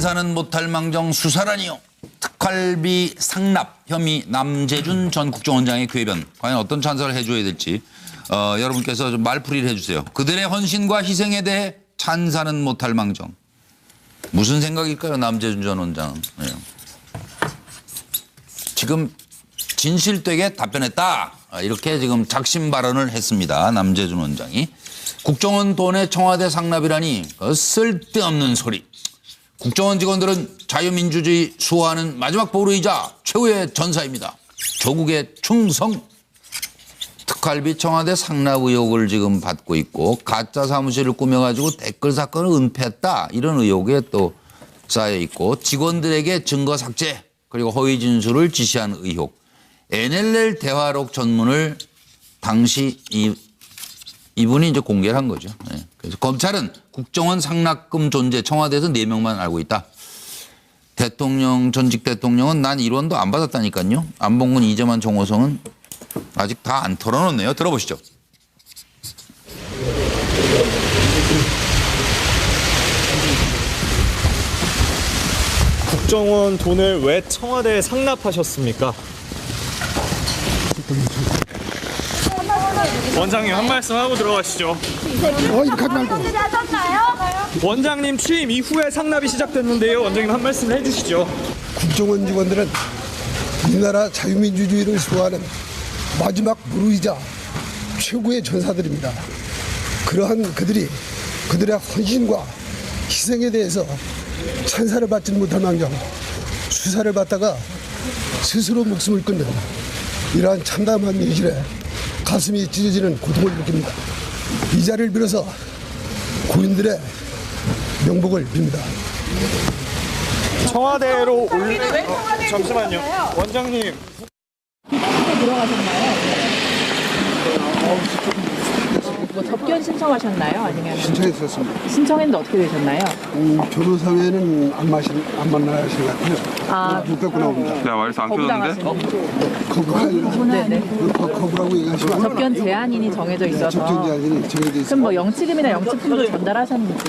찬사는 못할 망정 수사라니요. 특활비 상납 혐의 남재준 전 국정원장의 궤변. 과연 어떤 찬사를 해줘야 될지 여러분께서 좀 말풀이를 해주세요. 그들의 헌신과 희생에 대해 찬사는 못할 망정. 무슨 생각일까요, 남재준 전 원장은. 네. 지금 진실되게 답변했다. 이렇게 지금 작심 발언을 했습니다. 남재준 원장이. 국정원 돈의 청와대 상납이라니 쓸데없는 소리. 국정원 직원들은 자유민주주의 수호하는 마지막 보루이자 최후의 전사입니다. 조국의 충성. 특활비 청와대 상납 의혹을 지금 받고 있고 가짜 사무실을 꾸며가지고 댓글 사건을 은폐했다. 이런 의혹에 또 쌓여 있고 직원들에게 증거 삭제 그리고 허위 진술을 지시한 의혹. NLL 대화록 전문을 당시 이분이 이제 공개를 한 거죠. 네. 그래서 검찰은 국정원 상납금 존재 청와대에서 4명만 알고 있다. 대통령, 전직 대통령은 난 1원도 안 받았다니까요. 안봉근, 이재만, 정호성은 아직 다 안 털어놓네요. 들어보시죠. 국정원 돈을 왜 청와대에 상납하셨습니까? 원장님 한 말씀 하고 들어가시죠. 원장님 취임 이후에 상납이 시작됐는데요. 원장님 한 말씀 해주시죠. 국정원 직원들은 이 나라 자유민주주의를 수호하는 마지막 무르이자 최고의 전사들입니다. 그러한 그들이 그들의 헌신과 희생에 대해서 찬사를 받지 못할 망정 수사를 받다가 스스로 목숨을 끊는 이러한 참담한 현실에 가슴이 찢어지는 고통을 느낍니다. 이 자리를 빌어서 고인들의 명복을 빕니다. 청와대로 잠시만요. 원장님. 들어가셨나요? 뭐 접견 신청하셨나요? 아니면 신청했었습니다. 신청했는데 어떻게 되셨나요? 변호사 외에는 안 만나신 것 같아요. 아, 못 뵙고 나옵니다. 야, 말해서 안 켜졌는데? 거부가 아니라 네네. 거부라고 얘기하시면 안 돼요. 접견 제한인이 정해져 있어서. 접견 제한이 정해져 있어요. 그럼 뭐 영치금이나 영치품도 전달하셨는지.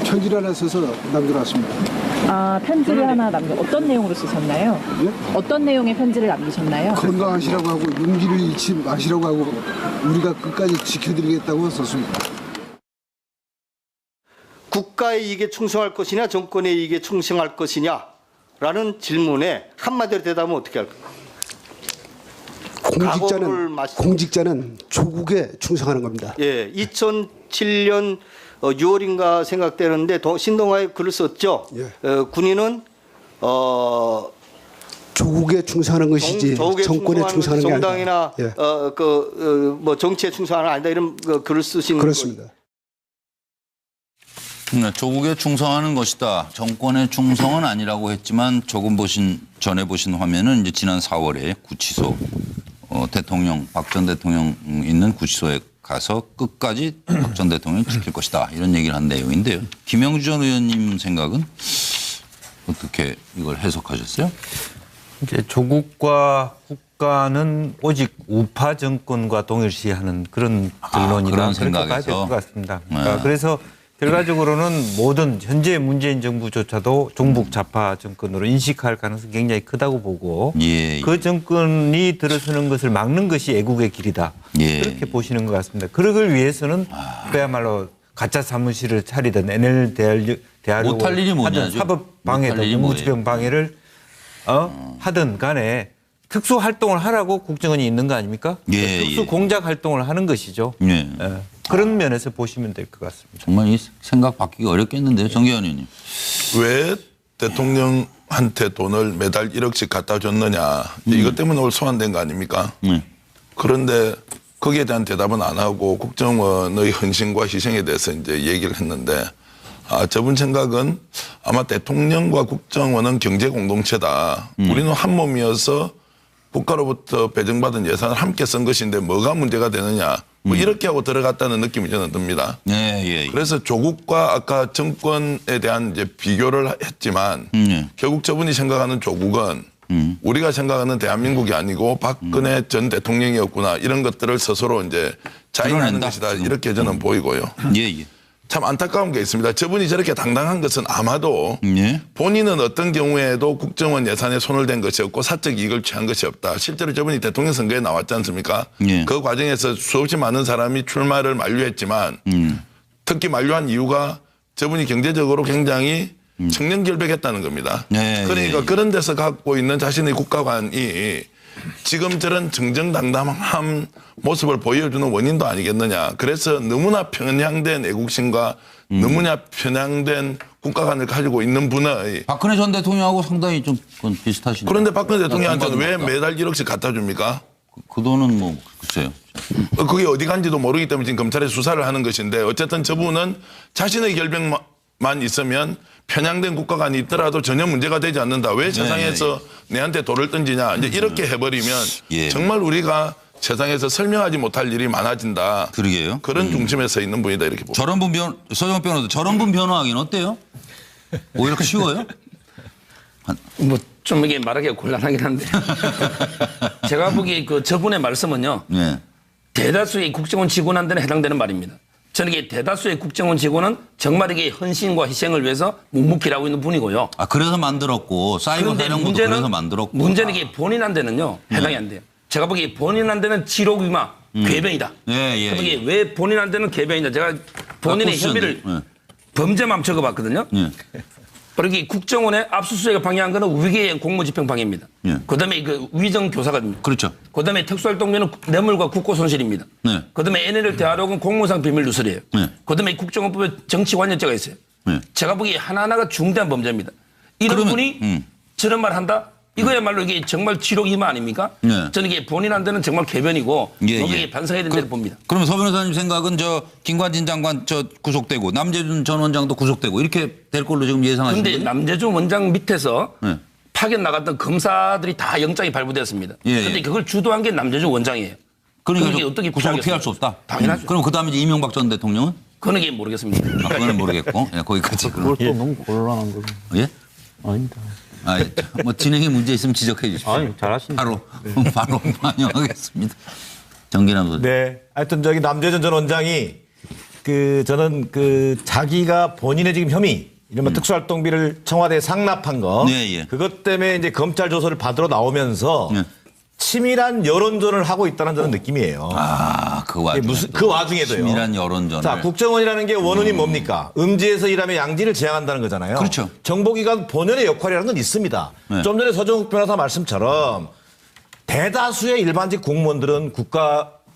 편지를 하나 써서 남겨놨습니다. 아, 편지를 하나 어떤 내용으로 쓰셨나요? 예? 어떤 내용의 편지를 남기셨나요? 건강하시라고 하고 용기를 잃지 마시라고 하고 우리가 끝까지 지켜드리겠다고 썼습니다. 국가의 이익에 충성할 것이냐 정권의 이익에 충성할 것이냐라는 질문에 한마디로 대답하면 어떻게 할까요? 공직자는 조국에 충성하는 겁니다. 예, 2007년 6월인가 생각되는데 신동아에 글을 썼죠. 예. 군인은 조국에 충성하는 것이지 정권에 충성하는 게 아니다. 정당이나 예. 뭐 정치에 충성하는 아니다 이런 글을 쓰신 그렇습니다. 조국에 충성하는 것이다. 정권의 충성은 아니라고 했지만 조금 전에 보신 화면은 이제 지난 4월에 구치소 대통령 박 전 대통령 있는 구치소에 가서 끝까지 박 전 대통령을 지킬 것이다. 이런 얘기를 한 내용인데요. 김영주 전 의원님 생각은 어떻게 이걸 해석하셨어요? 이제 조국과 국가는 오직 우파 정권과 동일시하는 그런 정론이라 그런 그렇게 봐야 될 생각에서. 것 같습니다. 네. 그래서 결과적으로는 모든 현재 문재인 정부조차도 종북 좌파 정권으로 인식할 가능성이 굉장히 크다고 보고 예, 예. 그 정권이 들어서는 것을 막는 것이 애국의 길이다. 예, 그렇게 보시는 것 같습니다. 그러기 위해서는 그야말로 가짜 사무실을 차리든 NL 대하려고 못할 일이 뭐냐, 하든 사법 방해든 못할 일이 업무집행 방해를 하든 간에 특수 활동을 하라고 국정원이 있는 거 아닙니까? 예, 특수 예. 공작 활동을 하는 것이죠. 예. 예. 그런 면에서 보시면 될 것 같습니다. 정말 이 생각 바뀌기 어렵겠는데요. 정계원 의원님. 왜 대통령한테 돈을 매달 1억씩 갖다 줬느냐. 이것 때문에 오늘 소환된 거 아닙니까? 그런데 거기에 대한 대답은 안 하고 국정원의 헌신과 희생에 대해서 이제 얘기를 했는데 저분 생각은 아마 대통령과 국정원은 경제 공동체다. 우리는 한 몸이어서 국가로부터 배정받은 예산을 함께 쓴 것인데 뭐가 문제가 되느냐. 뭐 이렇게 하고 들어갔다는 느낌이 저는 듭니다. 예. 그래서 조국과 아까 정권에 대한 이제 비교를 했지만 결국 저분이 생각하는 조국은 우리가 생각하는 대한민국이 아니고 박근혜 전 대통령이었구나 이런 것들을 스스로 이제 자인하는 드러낸다, 것이다 지금. 이렇게 저는 보이고요. 예. 참 안타까운 게 있습니다. 저분이 저렇게 당당한 것은 아마도 예. 본인은 어떤 경우에도 국정원 예산에 손을 댄 것이 없고 사적 이익을 취한 것이 없다. 실제로 저분이 대통령 선거에 나왔지 않습니까? 예. 그 과정에서 수없이 많은 사람이 출마를 만류했지만 특히 만류한 이유가 저분이 경제적으로 굉장히 청렴결백했다는 겁니다. 예, 그러니까 예. 그런 데서 갖고 있는 자신의 국가관이 지금 저런 정정당당한 모습을 보여주는 원인도 아니겠느냐. 그래서 너무나 편향된 애국심과 너무나 편향된 국가관을 가지고 있는 분의 박근혜 전 대통령하고 상당히 좀 그건 비슷하시네요. 그런데 박근혜 대통령한테는 왜 공부하는 매달 1억씩 갖다 줍니까? 그 돈은 뭐 글쎄요. 그게 어디 간지도 모르기 때문에 지금 검찰에 수사를 하는 것인데 어쨌든 저분은 자신의 결백만 있으면 편향된 국가관이 있더라도 전혀 문제가 되지 않는다. 왜 세상에서 내한테 돌을 던지냐. 이제 이렇게 해버리면 예. 정말 우리가 세상에서 설명하지 못할 일이 많아진다. 그러게요. 그런 중심에 서 있는 분이다 이렇게 봅니다. 저런 분 서영 변호사 저런 분 변호하기는 어때요? 오히려 쉬워요? 뭐 좀 이게 말하기가 곤란하긴 한데 제가 보기에 그 저분의 말씀은요 네. 대다수의 국정원 직원한테는 해당되는 말입니다. 저는 이게 대다수의 국정원 직원은 정말 이게 헌신과 희생을 위해서 묵묵히 일하고 있는 분이고요. 아 그래서 만들었고 사이버 그런데 사령부도 그래서 만들었고. 문제는 이게 본인한테는요 해당이 안 돼요. 제가 보기에 본인한테는 지록 위마 궤변이다. 예. 그럼 이게 왜 본인한테는 궤변이다. 제가 본인의 혐의를 범죄만 적어봤거든요. 예. 그러기 국정원의 압수수색을 방해한 거는 위계의 공무집행방해입니다. 예. 그다음에 그 위정 교사거든요. 그렇죠. 그다음에 특수활동비는 뇌물과 국고 손실입니다. 네. 그다음에 NLL 대화록은 공무상 비밀 누설이에요. 네. 그다음에 국정원법에 정치관여죄가 있어요. 네. 제가 보기에 하나하나가 중대한 범죄입니다. 이런 그러면, 분이 저런 말 한다? 이거야말로 이게 정말 지록이마 아닙니까? 네. 저는 이게 본인한테는 정말 궤변이고 예, 여기에 예. 반성해야 된다고 봅니다. 그러면 서 변호사님 생각은 저 김관진 장관 저 구속되고 남재준 전 원장도 구속되고 이렇게 될 걸로 지금 예상하시는 그런데 거예요? 남재준 원장 밑에서 네. 파견 나갔던 검사들이 다 영장이 발부되었습니다. 예, 그런데 예. 그걸 주도한 게 남재준 원장이에요. 그러니까 그게 어떻게 구속을 피하겠습니까? 피할 수 없다. 당연하죠. 그럼 그 다음에 이제 이명박 전 대통령은? 그건 이게 모르겠습니다. 그거는 모르겠고 예, 거기까지. 그걸 또 너무 곤란한 거죠. 예? 아닙니다. 아, 뭐 진행에 문제 있으면 지적해 주십시오. 아니, 잘하십니다. 바로 반영하겠습니다. 정기남 선생. 네. 하여튼 저기 남재준 전 원장이 저는 자기가 본인의 지금 혐의 이른바 특수활동비를 청와대에 상납한 거 네, 예. 그것 때문에 이제 검찰 조서를 받으러 나오면서 예. 치밀한 여론전을 하고 있다는 저는 느낌이에요. 그 와중에 그 와중에도요. 치밀한 여론전을. 자, 국정원이라는 게 원론이 뭡니까? 음지에서 일하며 양지를 지향한다는 거잖아요. 그렇죠. 정보기관 본연의 역할이라는 건 있습니다. 네. 좀 전에 서정욱 변호사 말씀처럼 대다수의 일반직 공무원들은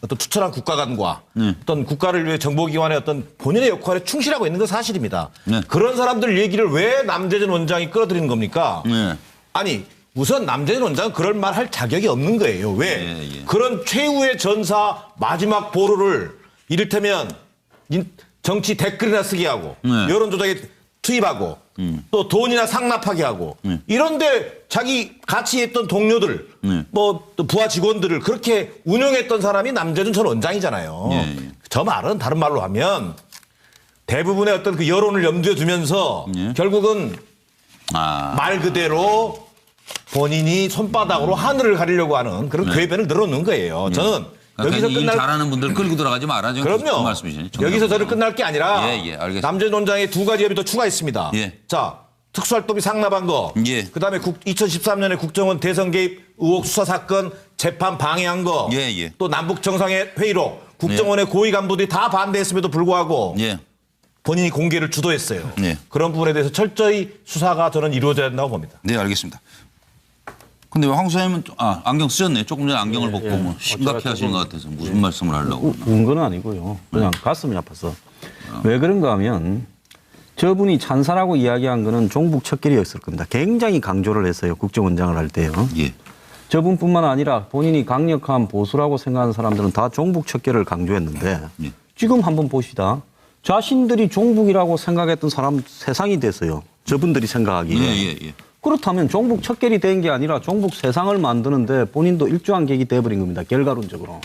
어떤 투철한 국가관과 어떤 국가를 위해 정보기관의 어떤 본인의 역할에 충실하고 있는 건 사실입니다. 네. 그런 사람들 얘기를 왜 남재준 원장이 끌어들이는 겁니까? 네. 아니 우선 남재준 원장은 그런 말 할 자격이 없는 거예요. 왜? 예. 그런 최후의 전사 마지막 보루를 이를테면 정치 댓글이나 쓰게 하고 여론조작에 투입하고 또 돈이나 상납하게 하고 이런데 자기 같이 했던 동료들 뭐 또 부하 직원들을 그렇게 운영했던 사람이 남재준 전 원장이잖아요. 예. 저 말은 다른 말로 하면 대부분의 어떤 그 여론을 염두에 두면서 결국은 말 그대로 본인이 손바닥으로 하늘을 가리려고 하는 그런 궤변을 늘어놓는 거예요. 저는 여기서 일 잘하는 분들 끌고 들어가지 마라. 그럼요. 말씀이시네. 여기서 저는 끝날 게 아니라 예, 알겠습니다. 남재준 원장의 두 가지 혐의 더 추가했습니다. 예. 자, 특수활동비 상납한 거. 예. 그다음에 2013년에 국정원 대선 개입 의혹 수사 사건 재판 방해한 거. 예. 또 남북 정상회 회의록 국정원의 고위 간부들이 다 반대했음에도 불구하고 예. 본인이 공개를 주도했어요. 예. 그런 부분에 대해서 철저히 수사가 저는 이루어져야 된다고 봅니다. 네, 알겠습니다. 근데 왜 황 소장님은 안경 쓰셨네. 조금 전에 안경을 벗고 뭐 심각해 하시는 것 같아서 무슨 말씀을 하려고. 운 건 아니고요. 그냥 가슴이 아파서. 왜 그런가 하면 저분이 찬사라고 이야기한 거는 종북 척결이었을 겁니다. 굉장히 강조를 했어요. 국정원장을 할 때요. 예. 저분뿐만 아니라 본인이 강력한 보수라고 생각하는 사람들은 다 종북 척결을 강조했는데 예. 지금 한번 보시다. 자신들이 종북이라고 생각했던 사람 세상이 됐어요. 저분들이 생각하기에. 예. 그렇다면 종북 척결이 된 게 아니라 종북 세상을 만드는데 본인도 일조한 객이 돼버린 겁니다. 결과론적으로.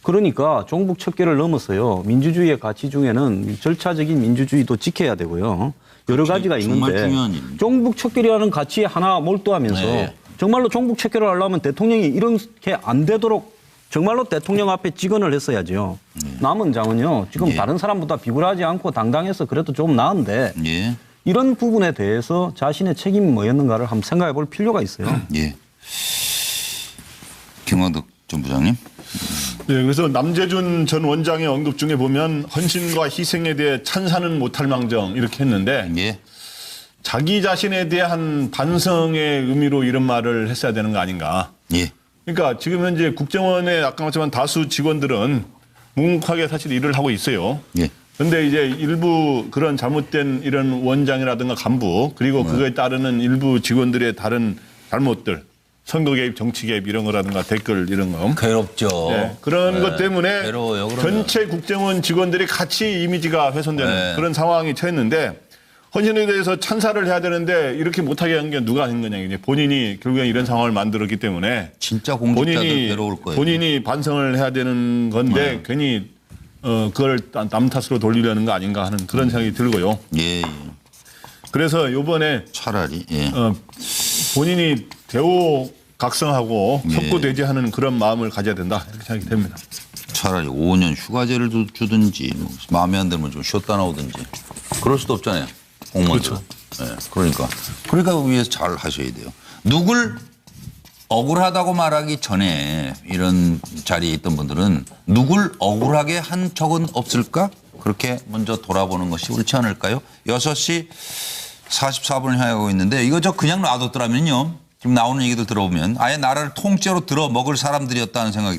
그러니까 종북 척결을 넘어서요. 민주주의의 가치 중에는 절차적인 민주주의도 지켜야 되고요. 여러 가지가 정말 있는데 중요한 일입니다. 종북 척결이라는 가치에 하나 몰두하면서 네. 정말로 종북 척결을 하려면 대통령이 이렇게 안 되도록 정말로 대통령 앞에 직언을 했어야죠. 남은 장은요. 지금 예. 다른 사람보다 비굴하지 않고 당당해서 그래도 좀 나은데 예. 이런 부분에 대해서 자신의 책임이 뭐였는가를 한번 생각해 볼 필요가 있어요. 예. 김원덕 전 부장님. 네, 그래서 남재준 전 원장의 언급 중에 보면 헌신과 희생에 대해 찬사는 못할 망정 이렇게 했는데 예. 자기 자신에 대한 반성의 의미로 이런 말을 했어야 되는 거 아닌가. 예. 그러니까 지금 현재 국정원의 아까 말했지만 다수 직원들은 묵묵하게 사실 일을 하고 있어요. 예. 그런데 이제 일부 그런 잘못된 이런 원장이라든가 간부 그리고 그거에 따르는 일부 직원들의 다른 잘못들 선거 개입, 정치 개입 이런 거라든가 댓글 이런 거. 괴롭죠. 네, 그런 것 때문에 괴로워요, 그러면. 전체 국정원 직원들이 같이 이미지가 훼손되는 네. 그런 상황이 처했는데 헌신에 대해서 찬사를 해야 되는데 이렇게 못하게 한 게 누가 한 거냐. 이제 본인이 결국엔 이런 상황을 만들었기 때문에 진짜 공직자들 괴로울 거예요. 본인이 반성을 해야 되는 건데 괜히 그걸 남 탓으로 돌리려는 거 아닌가 하는 그런 생각이 들고요. 예. 예. 그래서 이번에 차라리 예. 본인이 대오 각성하고 예. 석고대죄하는 그런 마음을 가져야 된다 이렇게 생각이 됩니다. 차라리 5년 휴가제를 주든지 뭐 마음에 안 들면 좀 쉬었다 나오든지 그럴 수도 없잖아요. 공무원들. 그렇죠. 그러니까 위에서 잘 하셔야 돼요. 누굴 억울하다고 말하기 전에 이런 자리에 있던 분들은 누굴 억울하게 한 적은 없을까? 그렇게 먼저 돌아보는 것이 옳지 않을까요? 6시 44분을 향하고 있는데 이거 저 그냥 놔뒀더라면요. 지금 나오는 얘기들 들어보면 아예 나라를 통째로 들어먹을 사람들이었다는 생각이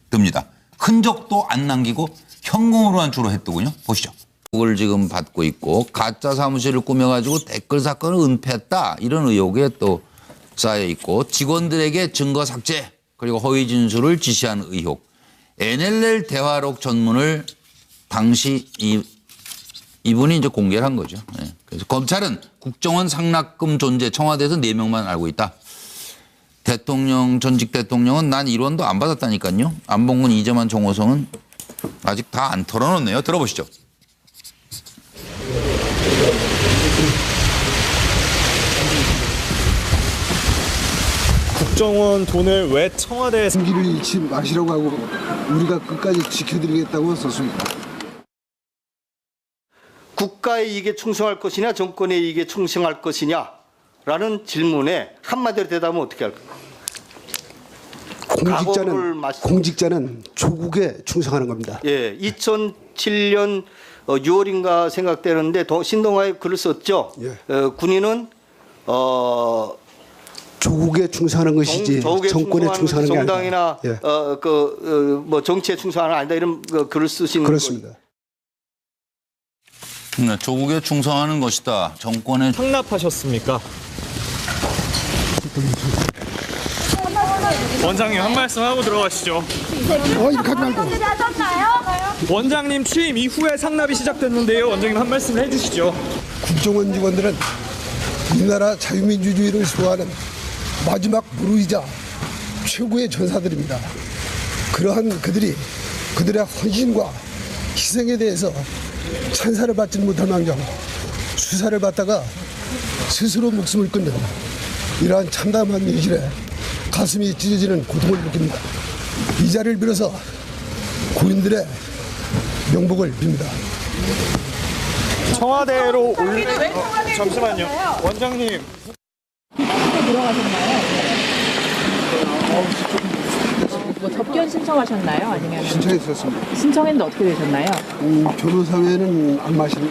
듭니다. 흔적도 안 남기고 현금으로만 주로 했더군요. 보시죠. 그걸 지금 받고 있고 가짜 사무실을 꾸며가지고 댓글 사건을 은폐했다. 이런 의혹에 또 쌓여 있고 직원들에게 증거 삭제 그리고 허위 진술을 지시한 의혹. NLL 대화록 전문을 당시 이분이 이제 공개를 한 거죠. 네. 그래서 검찰은 국정원 상납금 존재 청와대에서 4명만 알고 있다. 대통령 전직 대통령은 난 1원도 안 받았다니까요. 안봉근 이재만 정호성은 아직 다 안 털어놓네요. 들어보시죠. 국정원 돈을 왜 청와대에 용기를 잃지 마시라고 하고 우리가 끝까지 지켜드리겠다고 썼습니다. 국가의 이익에 충성할 것이냐 정권의 이익에 충성할 것이냐라는 질문에 한마디로 대답하면 어떻게 할까요? 공직자는 조국에 충성하는 겁니다. 예, 2007년 6월인가 생각되는데 신동아에 글을 썼죠. 예. 군인은 조국에 충성하는 것이지 정권에 충성하는 게 아니다. 정당이나 예. 뭐 정치에 충성하는 게 아니다 이런 글을 쓰신 그렇습니다. 네, 조국에 충성하는 것이다. 정권에 상납하셨습니까? 원장님 한 말씀 하고 들어가시죠. 이렇게 하지 말고. 원장님 취임 이후에 상납이 시작됐는데요. 원장님 한 말씀 해주시죠. 국정원 직원들은 이 나라 자유민주주의를 수호하는 마지막 무르이자 최고의 전사들입니다. 그러한 그들이 그들의 헌신과 희생에 대해서 찬사를 받지 못할 망정 수사를 받다가 스스로 목숨을 끊는 이러한 참담한 현실에 가슴이 찢어지는 고통을 느낍니다. 이 자리를 빌어서 고인들의 명복을 빕니다. 청와대로 잠시만요. 원장님. 들어가셨나요? 뭐 접견 신청하셨나요? 아니면 신청했었습니다. 신청했는데 어떻게 되셨나요? 변호사 외에는 안 만나신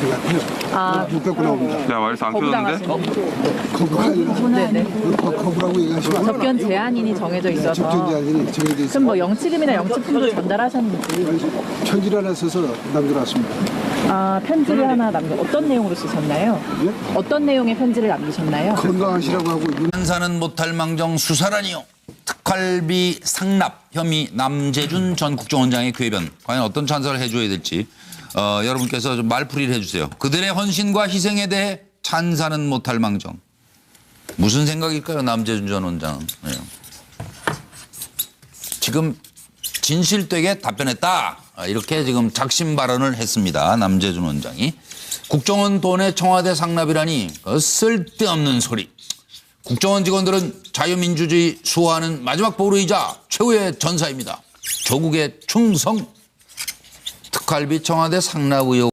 것 같아요. 못 뵙고 나옵니다. 야, 말해서 안 켜졌는데? 거부가 아니라 네네. 거부라고 얘기하시면 접견 제한인이 정해져 있어서. 접견 제한이 정해져 있습니다. 그럼 뭐 영치금이나 영치품도 전달하셨는지. 편지를 하나 써서 남겨놨습니다. 아, 편지를 하나 어떤 내용으로 쓰셨나요? 예? 어떤 내용의 편지를 남기셨나요? 건강하시라고 하고 판사는 못할 망정 수사라니요. 특활비 상납 혐의 남재준 전 국정원장의 궤변. 과연 어떤 찬사를 해줘야 될지 여러분께서 좀 말풀이를 해주세요. 그들의 헌신과 희생에 대해 찬사는 못할 망정. 무슨 생각일까요, 남재준 전 원장은. 네. 지금 진실되게 답변했다. 이렇게 지금 작심 발언을 했습니다. 남재준 원장이. 국정원 돈의 청와대 상납이라니 쓸데없는 소리. 국정원 직원들은 자유민주주의 수호하는 마지막 보루이자 최후의 전사입니다. 조국의 충성. 특활비 청와대 상납 의혹